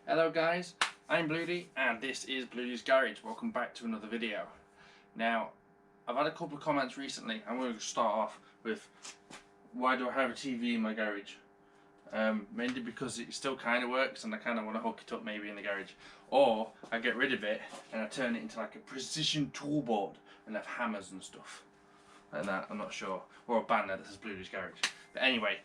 Hello guys, I'm Bluudys and this is Bluudys Garage. Welcome back to another video. Now, I've had a couple of comments recently. I'm going to start off with why do I have a TV in my garage? Mainly because it still kind of works and I kind of want to hook it up maybe in the garage. Or I get rid of it and I turn it into like a precision tool board and have hammers and stuff like that, I'm not sure. Or a banner that says Bluudys Garage. But anyway,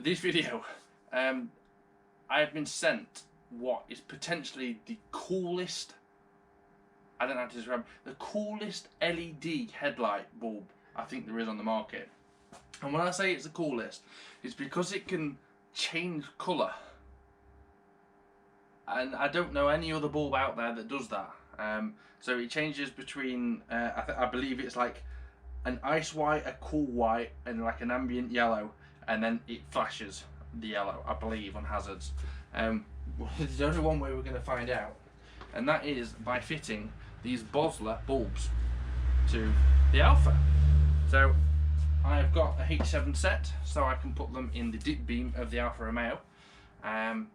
this video, I've been sent what is potentially the coolest, I don't know how to describe, the coolest LED headlight bulb I think there is on the market. And when I say it's the coolest, it's because it can change colour. And I don't know any other bulb out there that does that. So it changes between, I believe it's like an ice white, a cool white, and like an ambient yellow, and then it flashes the yellow, I believe, on hazards. There's only one way we're going to find out, and that is by fitting these BOSLLA bulbs to the Alfa. So I've got a H7 set, so I can put them in the dip beam of the Alfa Romeo. And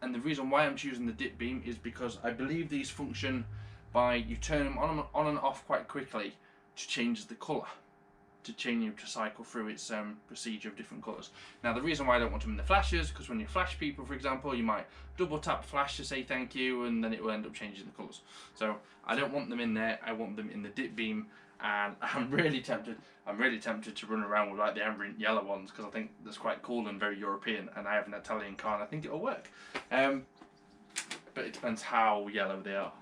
the reason why I'm choosing the dip beam is because I believe these function by you turn them on and off quite quickly to change the colour, to cycle through its procedure of different colours. Now the reason why I don't want them in the flashes, because when you flash people, for example, you might double tap flash to say thank you and then it will end up changing the colours. So I don't want them in there, I want them in the dip beam, and I'm really tempted to run around with like the ambient yellow ones because I think that's quite cool and very European, and I have an Italian car and I think it'll work. But it depends how yellow they are,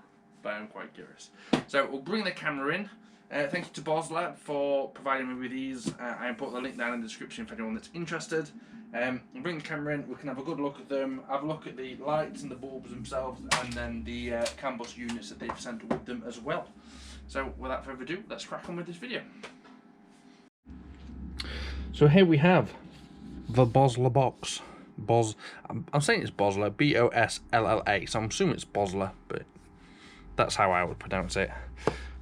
but I'm quite curious. So we'll bring the camera in. Thank you to BOSLLA for providing me with these. I put the link down in the description for anyone that's interested. We'll bring the camera in, we can have a good look at them, have a look at the lights and the bulbs themselves, and then the canbus units that they've sent with them as well. So without further ado, let's crack on with this video. So here we have the BOSLLA box. I'm saying it's BOSLLA, B-O-S-L-L-A, so I'm assuming it's BOSLLA, but that's how I would pronounce it.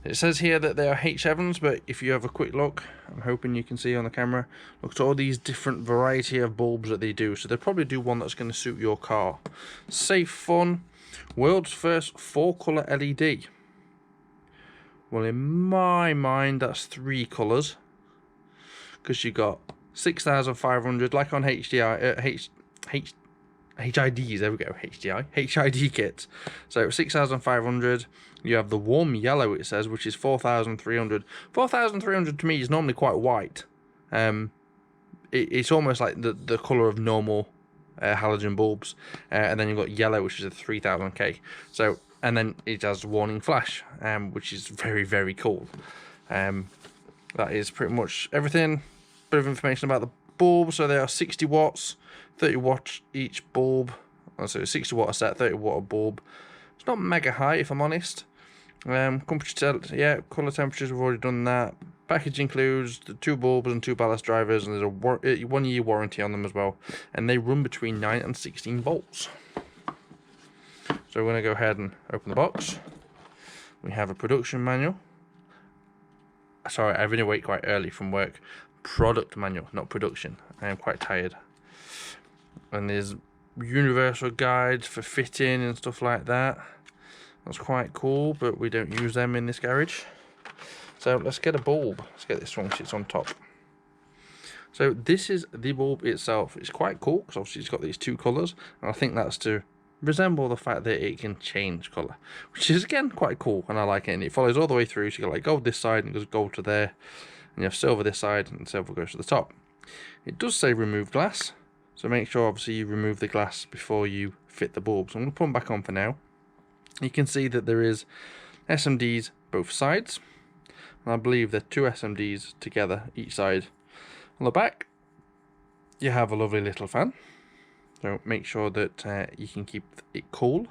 It says here that they are H7s, but if you have a quick look, I'm hoping you can see on the camera, look at all these different variety of bulbs that they do. So they'll probably do one that's going to suit your car. Safe, fun, world's first 4-colour LED. Well, in my mind, that's 3 colours, because you got 6,500, like on HIDs, there we go, HID kits. So 6,500, you have the warm yellow, it says, which is 4,300. 4,300 to me is normally quite white. It's almost like the colour of normal halogen bulbs. And then you've got yellow, which is a 3,000K. So, and then it has warning flash, which is very, very cool. That is pretty much everything. Bit of information about the bulb. So they are 60 watts. 30 watts each bulb, so 60 watt a set, 30 watt a bulb. It's not mega high, if I'm honest. Yeah, colour temperatures, we've already done that. Package includes the 2 bulbs and 2 ballast drivers, and there's a 1-year warranty on them as well. And they run between 9 and 16 volts. So we're going to go ahead and open the box. We have a production manual. Sorry, I've been awake quite early from work. Product manual, not production. I am quite tired. And there's universal guides for fitting and stuff like that. That's quite cool, but we don't use them in this garage. So let's get a bulb. Let's get this one, it's on top. So this is the bulb itself. It's quite cool because obviously it's got these 2 colours, and I think that's to resemble the fact that it can change colour, which is again quite cool, and I like it. And it follows all the way through, so you got like gold this side and it goes gold to there, and you have silver this side and silver goes to the top. It does say remove glass. So make sure obviously you remove the glass before you fit the bulbs. I'm going to put them back on for now. You can see that there is SMDs both sides. And I believe they're 2 SMDs together each side. On the back you have a lovely little fan. So make sure that you can keep it cool.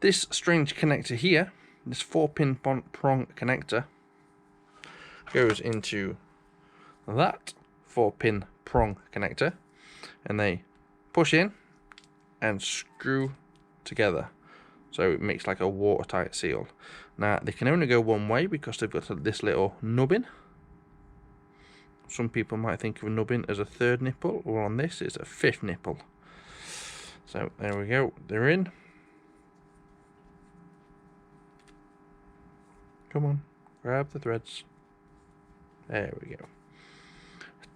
This strange connector here, this 4-pin prong connector, goes into that 4-pin prong connector. And they push in and screw together, so it makes like a watertight seal. Now they can only go one way because they've got this little nubbin. Some people might think of a nubbin as a 3rd nipple, or on this it's a 5th nipple. So there we go, they're in. Come on, grab the threads. There we go.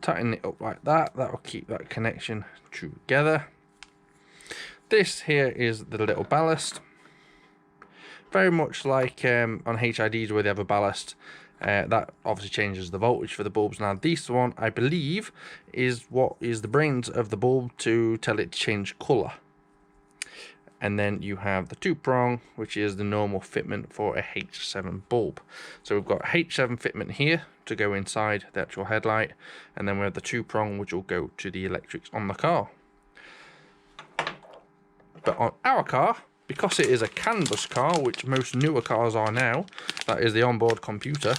Tighten it up like that. That will keep that connection together. This here is the little ballast. Very much like on HIDs where they have a ballast. That obviously changes the voltage for the bulbs. Now this one, I believe, is what is the brains of the bulb to tell it to change colour. And then you have the 2-prong, which is the normal fitment for a H7 bulb. So we've got H7 fitment here to go inside the actual headlight, and then we have the 2-prong, which will go to the electrics on the car. But on our car, because it is a canbus car, which most newer cars are now, that is the onboard computer.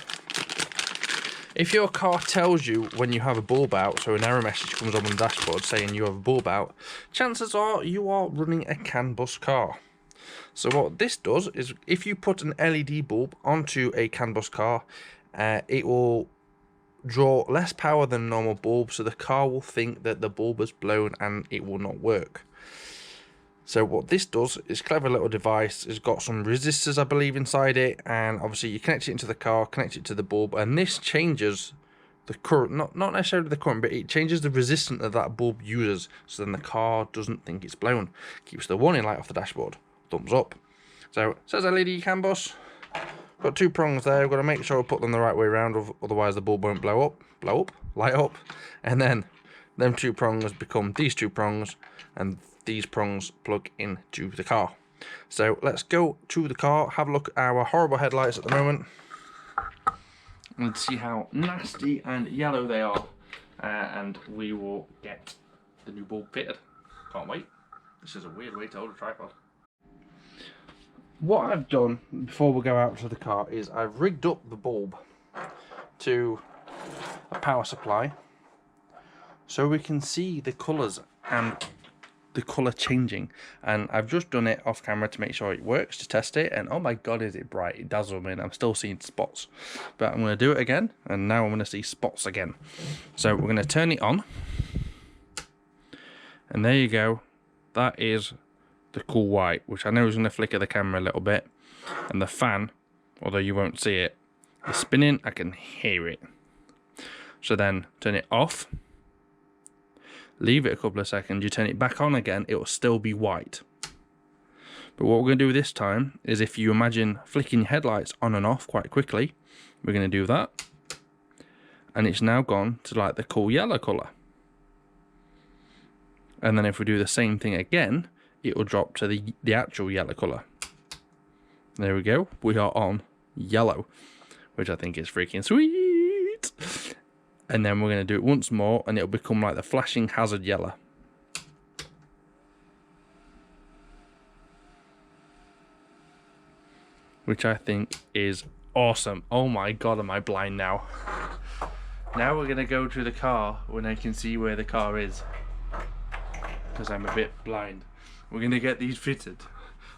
If your car tells you when you have a bulb out, so an error message comes up on the dashboard saying you have a bulb out, chances are you are running a canbus car. So what this does is, if you put an LED bulb onto a canbus car, it will draw less power than a normal bulb, so the car will think that the bulb is blown and it will not work. So what this does is, clever little device. It's got some resistors, I believe, inside it, and obviously you connect it into the car, connect it to the bulb, and this changes the current, not necessarily the current, but it changes the resistance that that bulb uses, so then the car doesn't think it's blown. Keeps the warning light off the dashboard. Thumbs up. So it says LED canbus. Got 2 prongs there. We've got to make sure we put them the right way around, otherwise the bulb won't light up, and then them 2 prongs become these 2 prongs, and these prongs plug into the car. So let's go to the car, have a look at our horrible headlights at the moment, and see how nasty and yellow they are, and we will get the new bulb fitted. Can't wait. This is a weird way to hold a tripod. What I've done before we go out to the car is I've rigged up the bulb to a power supply so we can see the colours and the colour changing, and I've just done it off camera to make sure it works, to test it, and oh my god, is it bright. It dazzles me, and I'm still seeing spots, but I'm going to do it again, and now I'm going to see spots again. So we're going to turn it on, and there you go. That is the cool white, which I know is going to flicker the camera a little bit, and the fan, although you won't see it, is spinning. I can hear it. So then turn it off, leave it a couple of seconds, you turn it back on again, it will still be white. But what we're going to do this time is, if you imagine flicking your headlights on and off quite quickly, we're going to do that, and it's now gone to like the cool yellow colour. And then if we do the same thing again, it will drop to the actual yellow colour. There we go, we are on yellow, which I think is freaking sweet. And then we're going to do it once more, and it'll become like the flashing hazard yellow. Which I think is awesome. Oh my god, am I blind now? Now we're going to go to the car when I can see where the car is, because I'm a bit blind. We're going to get these fitted.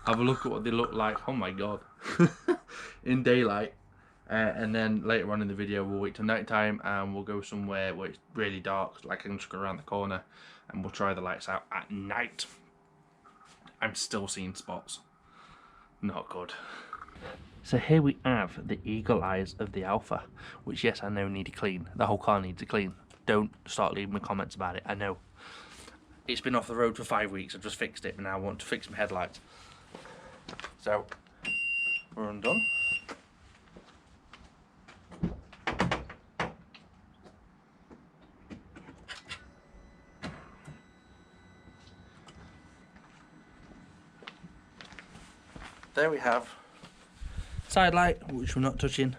Have a look at what they look like. Oh my god. In daylight. And then later on in the video we'll wait till night time, and we'll go somewhere where it's really dark, like I can just go around the corner, and we'll try the lights out at night. I'm still seeing spots. Not good. So here we have the eagle eyes of the Alfa, which, yes, I know need a clean. The whole car needs a clean. Don't start leaving me comments about it. I know. It's been off the road for 5 weeks. I've just fixed it, and now I want to fix my headlights. So we're undone. There we have side light, which we're not touching,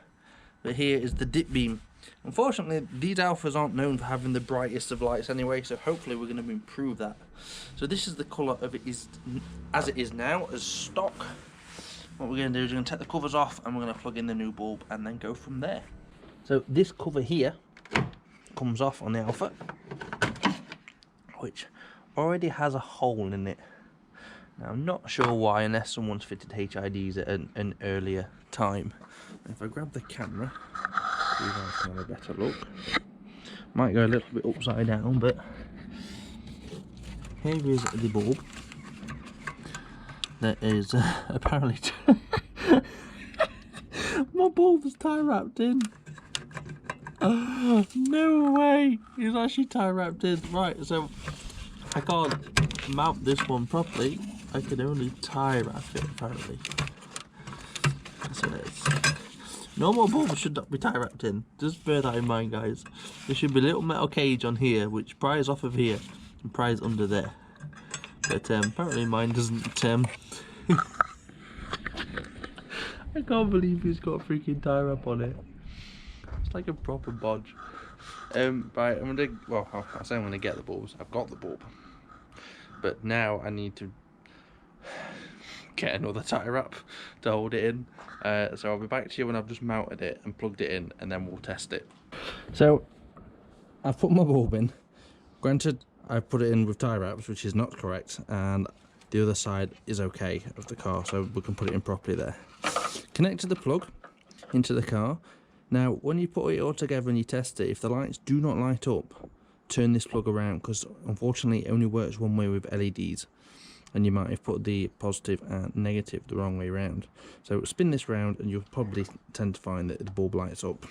but here is the dip beam. Unfortunately, these Alfas aren't known for having the brightest of lights anyway, so hopefully we're going to improve that. So this is the colour of it is as it is now, as stock. What we're going to do is we're going to take the covers off, and we're going to plug in the new bulb and then go from there. So this cover here comes off on the Alfa, which already has a hole in it. Now, I'm not sure why, unless someone's fitted HIDs at an earlier time. If I grab the camera, so you guys can have a better look. Might go a little bit upside down, but here is the bulb that is apparently my bulb's tie wrapped in. No way, he's actually tie wrapped in. Right, so I can't mount this one properly. I can only tie wrap it apparently. So it's normal bulbs should not be tie wrapped in. Just bear that in mind, guys. There should be a little metal cage on here which pries off of here and pries under there. But apparently mine doesn't. I can't believe he's got a freaking tie wrap on it. It's like a proper bodge. Right, I'm gonna. Well, I say I'm gonna get the bulbs. I've got the bulb, but now I need to get another tie wrap to hold it in. So I'll be back to you when I've just mounted it and plugged it in, and then we'll test it. So I've put my bulb in. Granted, I've put it in with tie wraps, which is not correct, and the other side is okay of the car, so we can put it in properly there. Connected the plug into the car. Now, when you put it all together and you test it, if the lights do not light up, turn this plug around, because unfortunately it only works one way with LEDs, and you might have put the positive and negative the wrong way around. So spin this round and you'll probably tend to find that the bulb lights up.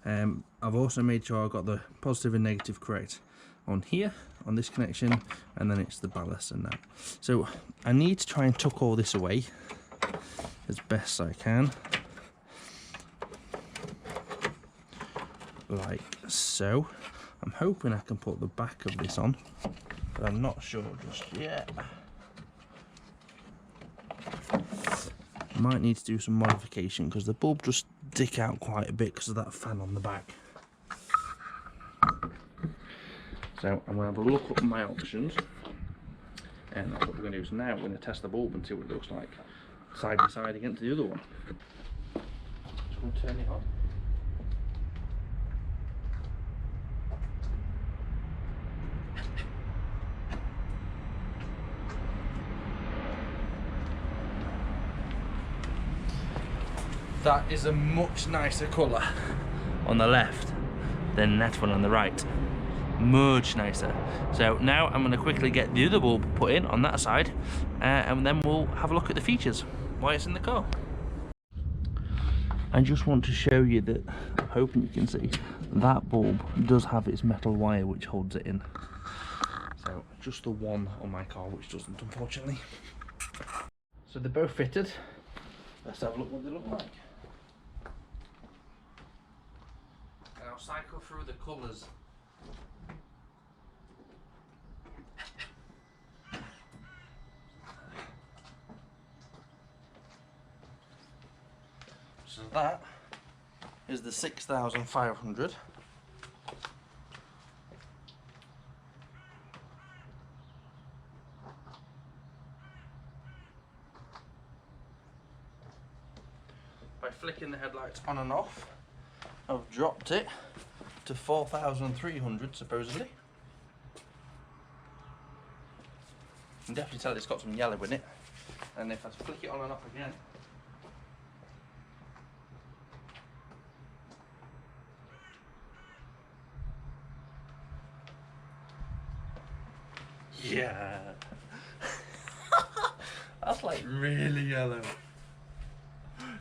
I've also made sure I've got the positive and negative correct on here, on this connection, and then it's the ballast and that. So I need to try and tuck all this away as best I can, like so. I'm hoping I can put the back of this on, but I'm not sure just yet. Might need to do some modification because the bulb just stick out quite a bit because of that fan on the back. So I'm going to have a look at my options, and that's what we're going to do. So now we're going to test the bulb and see what it looks like side by side against the other one. Just going to turn it on. That is a much nicer colour on the left than that one on the right. Much nicer. So now I'm going to quickly get the other bulb put in on that side, and then we'll have a look at the features, why it's in the car. I just want to show you that, I'm hoping you can see, that bulb does have its metal wire which holds it in. So just the one on my car which doesn't, unfortunately. So they're both fitted. Let's have a look what they look like. And I'll cycle through the colours. So that is the 6500. By flicking the headlights on and off, I've dropped it to 4300 supposedly. You can definitely tell it's got some yellow in it. And if I flick it on and off again, yeah, that's like really yellow.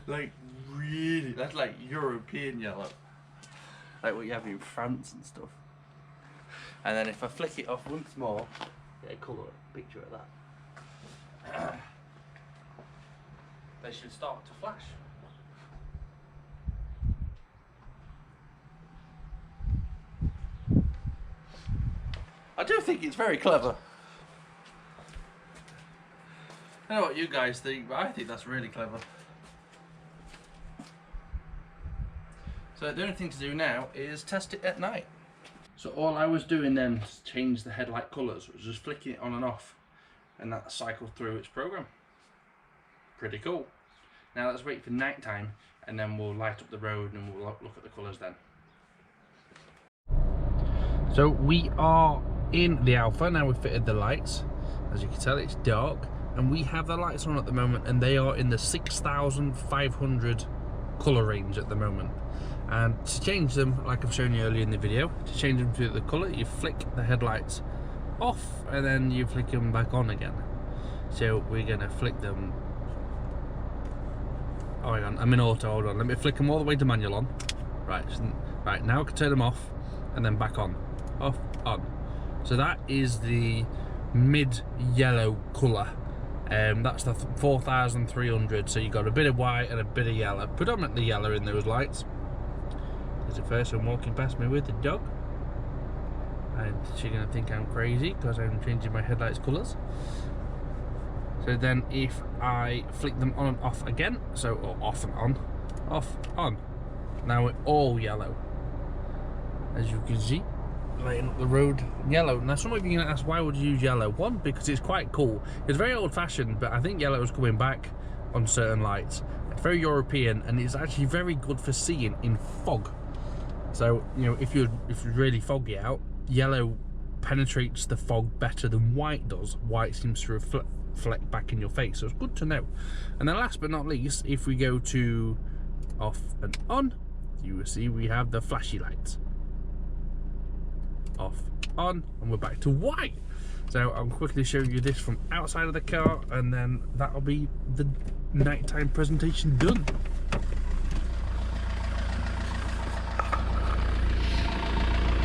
Like really, that's like European yellow, like what you have in France and stuff. And then if I flick it off once more, get a colour picture of that, they should start to flash. I do think it's very clever. I don't know what you guys think, but I think that's really clever. So the only thing to do now is test it at night. So all I was doing then to change the headlight colours was just flicking it on and off, and that cycled through its program. Pretty cool. Now let's wait for night time, and then we'll light up the road and we'll look at the colours then. So we are in the Alfa now. We've fitted the lights. As you can tell, it's dark, and we have the lights on at the moment, and they are in the 6500 colour range at the moment. And to change them, like I've shown you earlier in the video, to change them to the colour, you flick the headlights off and then you flick them back on again. So we're going to flick them Oh, hang on, I'm in auto, hold on. Let me flick them all the way to manual on. Right, right, now I can turn them off and then back on. Off, on. So that is the mid-yellow colour. That's the 4300, so you got a bit of white and a bit of yellow. Predominantly yellow in those lights. There's a person walking past me with a dog. And she's going to think I'm crazy because I'm changing my headlights colours. So then if I flick them on and off again, so or off and on, now we're all yellow. As you can see, lighting up the road yellow. Now some of you are going to ask, why would you use yellow? One, because it's quite cool. It's very old fashioned, but I think yellow is coming back on certain lights. It's very European and it's actually very good for seeing in fog. So, you know, if you're really foggy out, yellow penetrates the fog better than white does. White seems to reflect back in your face, so it's good to know. And then last but not least, if we go to off and on, you will see we have the flashy lights. Off, on, and we're back to white. So I'll quickly show you this from outside of the car, and then that'll be the nighttime presentation done.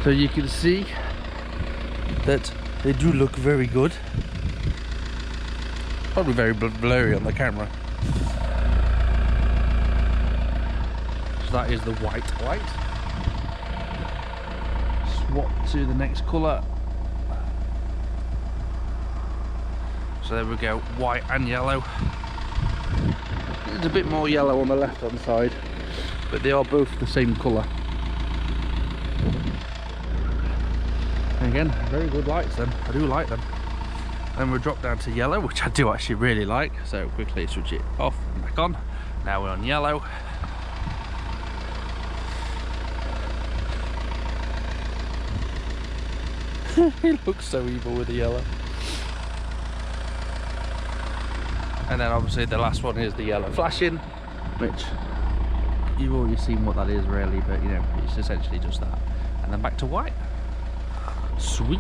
So you can see that they do look very good. Probably very blurry on the camera. So that is the white light. Swap to the next colour. So there we go, white and yellow. There's a bit more yellow on the left hand side, but they are both the same colour. And again, very good lights then, I do like them. Then we'll drop down to yellow, which I do actually really like. So quickly switch it off and back on. Now we're on yellow. It looks so evil with the yellow. And then obviously the last one is the yellow flashing, which you've already seen what that is really, but you know, it's essentially just that. And then back to white. Sweet.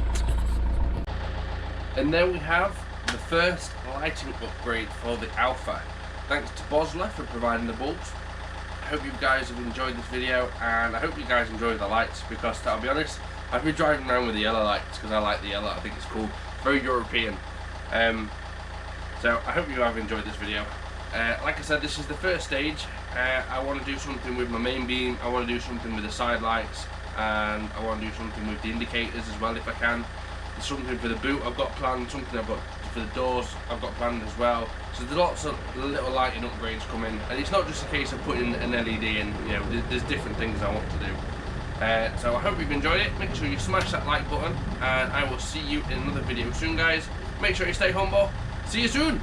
And there we have the first lighting upgrade for the Alfa. Thanks to BOSLLA for providing the bulbs. I hope you guys have enjoyed this video, and I hope you guys enjoyed the lights, because I'll be honest, I've been driving around with the yellow lights because I like the yellow. I think it's cool, very European. So I hope you have enjoyed this video. Like I said, this is the first stage. I want to do something with my main beam, I want to do something with the side lights, and I want to do something with the indicators as well if I can. There's something for the boot I've got planned, something I've got for the doors I've got planned as well. So there's lots of little lighting upgrades coming, and it's not just a case of putting an LED in, you know, there's different things I want to do. So I hope you've enjoyed it. Make sure you smash that like button, and I will see you in another video soon, guys. Make sure you stay humble. See you soon.